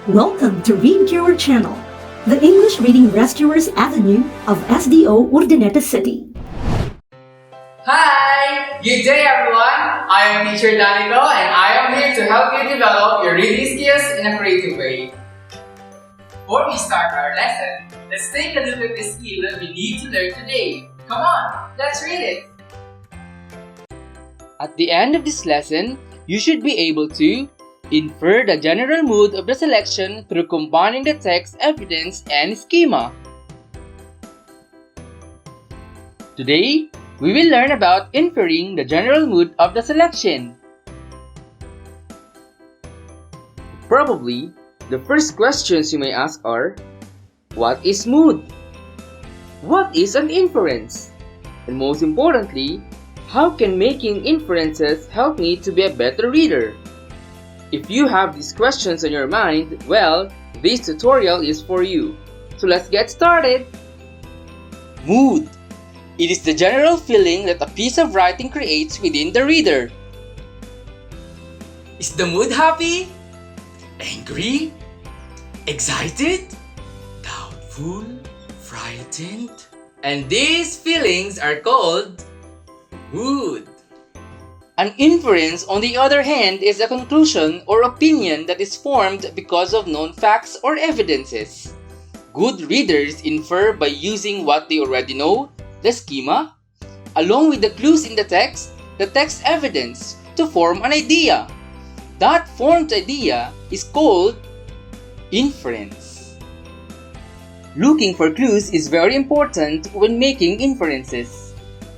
Welcome to Read Your Channel, the English Reading Rescuers Avenue of SDO Urdaneta City. Hi! Good day everyone! I am teacher Urdaneta and I am here to help you develop your reading skills in a creative way. Before we start our lesson, let's take a look at the skill that we need to learn today. Come on, let's read it! At the end of this lesson, you should be able to infer the general mood of the selection through combining the text, evidence, and schema. Today, we will learn about inferring the general mood of the selection. Probably, the first questions you may ask are, what is mood? What is an inference? And most importantly, how can making inferences help me to be a better reader? If you have these questions on your mind, well, this tutorial is for you. So let's get started! Mood. It is the general feeling that a piece of writing creates within the reader. Is the mood happy? Angry? Excited? Doubtful? Frightened? And these feelings are called mood. An inference, on the other hand, is a conclusion or opinion that is formed because of known facts or evidences. Good readers infer by using what they already know, the schema, along with the clues in the text evidence, to form an idea. That formed idea is called inference. Looking for clues is very important when making inferences.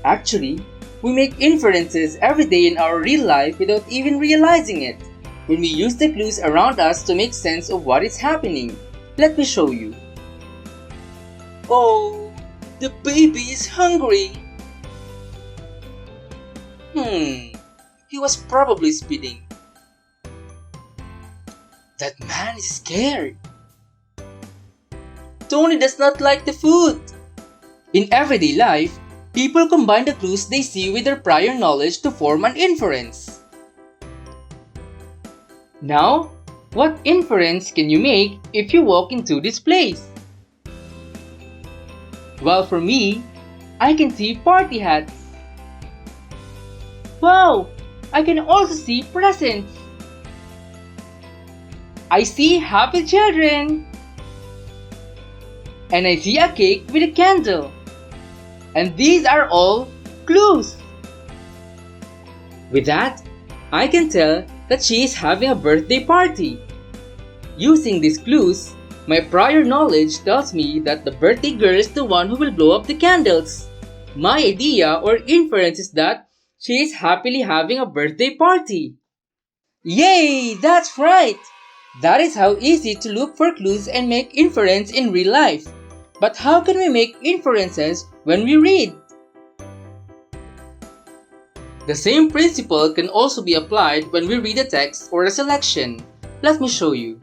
Actually, we make inferences every day in our real life without even realizing it, when we use the clues around us to make sense of what is happening. Let me show you. Oh, the baby is hungry. He was probably speeding. That man is scared. Tony does not like the food. In everyday life, people combine the clues they see with their prior knowledge to form an inference. Now, what inference can you make if you walk into this place? Well, for me, I can see party hats. Wow! I can also see presents. I see happy children. And I see a cake with a candle. And these are all clues. With that, I can tell that she is having a birthday party. Using these clues, my prior knowledge tells me that the birthday girl is the one who will blow up the candles. My idea or inference is that she is happily having a birthday party. Yay! That's right! That is how easy to look for clues and make inference in real life. But how can we make inferences when we read? The same principle can also be applied when we read a text or a selection. Let me show you.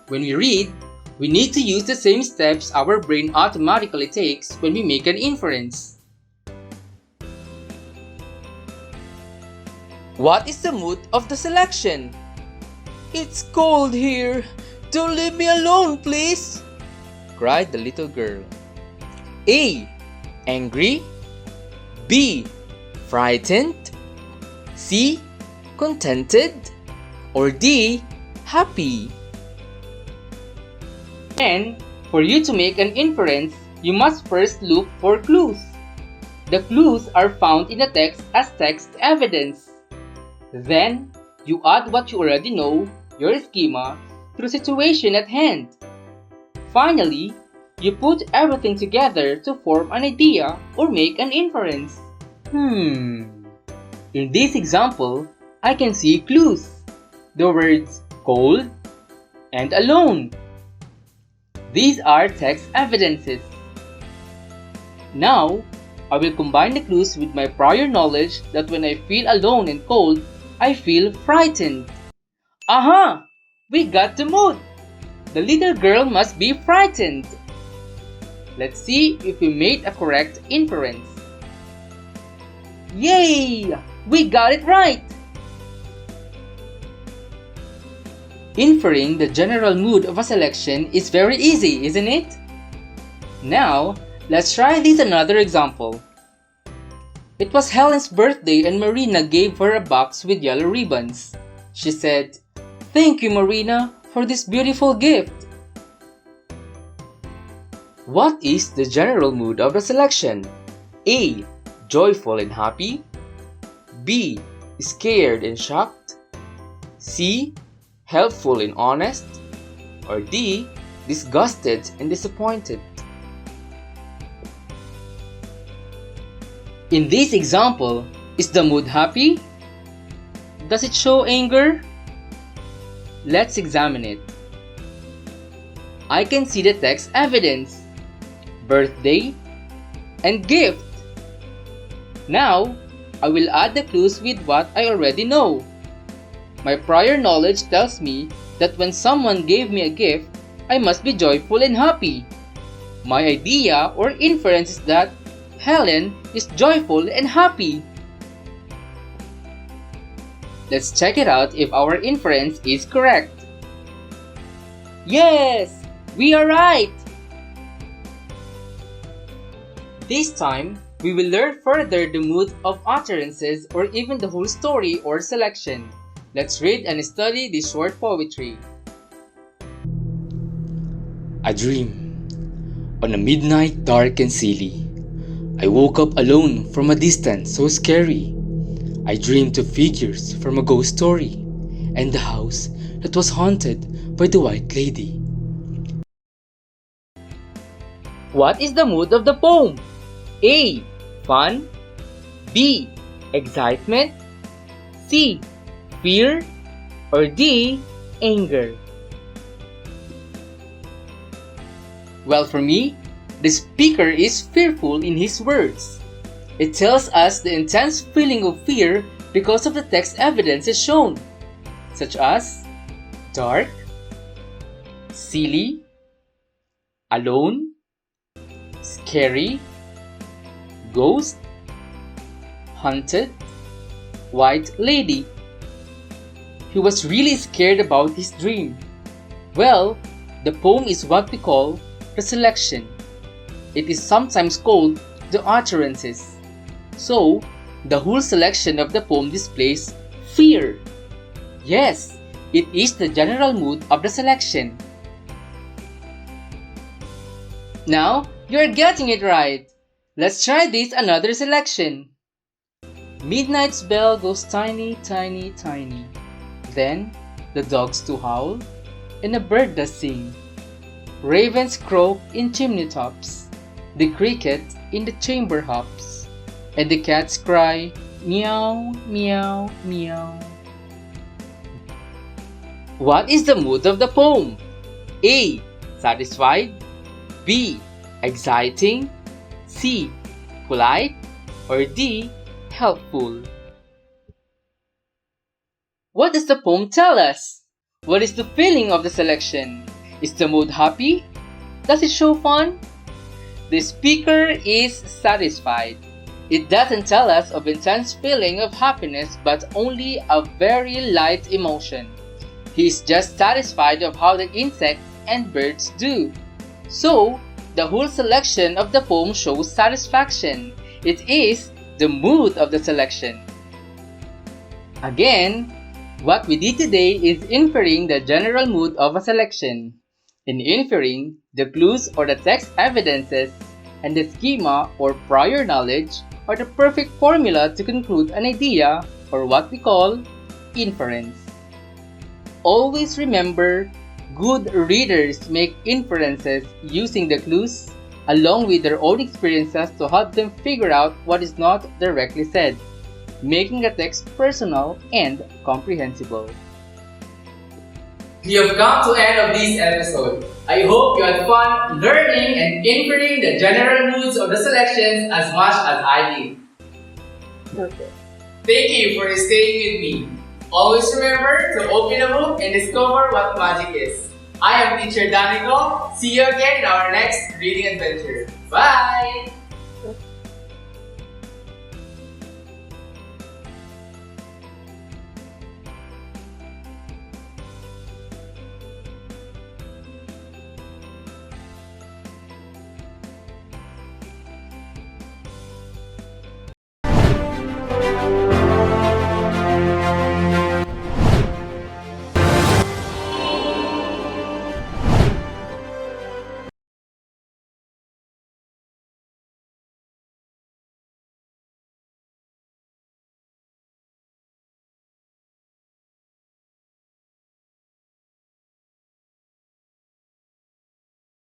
When we read, we need to use the same steps our brain automatically takes when we make an inference. What is the mood of the selection? It's cold here. Don't leave me alone, please, cried the little girl. A. Angry. B. Frightened. C. Contented. Or D. Happy. And for you to make an inference, you must first look for clues. The clues are found in the text as text evidence. Then, you add what you already know, your schema, to the situation at hand. Finally, you put everything together to form an idea or make an inference. In this example, I can see clues. The words cold and alone. These are text evidences. Now, I will combine the clues with my prior knowledge that when I feel alone and cold, I feel frightened. Aha! We got the mood! The little girl must be frightened. Let's see if we made a correct inference. Yay! We got it right! Inferring the general mood of a selection is very easy, isn't it? Now, let's try this another example. It was Helen's birthday and Marina gave her a box with yellow ribbons. She said, "Thank you, Marina, for this beautiful gift." What is the general mood of the selection? A. Joyful and happy. B. Scared and shocked. C. Helpful and honest. Or D. Disgusted and disappointed. In this example, is the mood happy? Does it show anger? Let's examine it. I can see the text evidence, birthday, and gift. Now, I will add the clues with what I already know. My prior knowledge tells me that when someone gave me a gift, I must be joyful and happy. My idea or inference is that Helen is joyful and happy. Let's check it out if our inference is correct. Yes, we are right! This time, we will learn further the mood of utterances or even the whole story or selection. Let's read and study this short poetry. A dream. On a midnight dark and silly, I woke up alone from a distance so scary. I dreamed of figures from a ghost story and the house that was haunted by the white lady. What is the mood of the poem? A. Fun. B. Excitement. C. Fear. Or D. Anger. Well, for me, the speaker is fearful in his words. It tells us the intense feeling of fear because of the text evidence is shown, such as dark, silly, alone, scary, ghost, haunted, white lady. He was really scared about his dream. Well, the poem is what we call the selection. It is sometimes called the utterances. So, the whole selection of the poem displays fear. Yes, it is the general mood of the selection. Now, you're getting it right. Let's try this another selection. Midnight's bell goes tiny, tiny, tiny. Then, the dogs do howl, and a bird does sing. Ravens croak in chimney tops. The cricket in the chamber hops. And the cats cry, meow, meow, meow. What is the mood of the poem? A. Satisfied. B. Exciting. C. Polite. Or D. Helpful. What does the poem tell us? What is the feeling of the selection? Is the mood happy? Does it show fun? The speaker is satisfied. It doesn't tell us of intense feeling of happiness but only a very light emotion. He is just satisfied of how the insects and birds do. So, the whole selection of the poem shows satisfaction. It is the mood of the selection. Again, what we did today is inferring the general mood of a selection. In inferring, the clues or the text evidences and the schema or prior knowledge are the perfect formula to conclude an idea or what we call inference. Always remember, good readers make inferences using the clues along with their own experiences to help them figure out what is not directly said, making the text personal and comprehensible. We have come to the end of this episode. I hope you had fun learning and inferring the general moods of the selections as much as I did. Okay. Thank you for staying with me. Always remember to open a book and discover what magic is. I am Teacher Danico. See you again in our next reading adventure. Bye!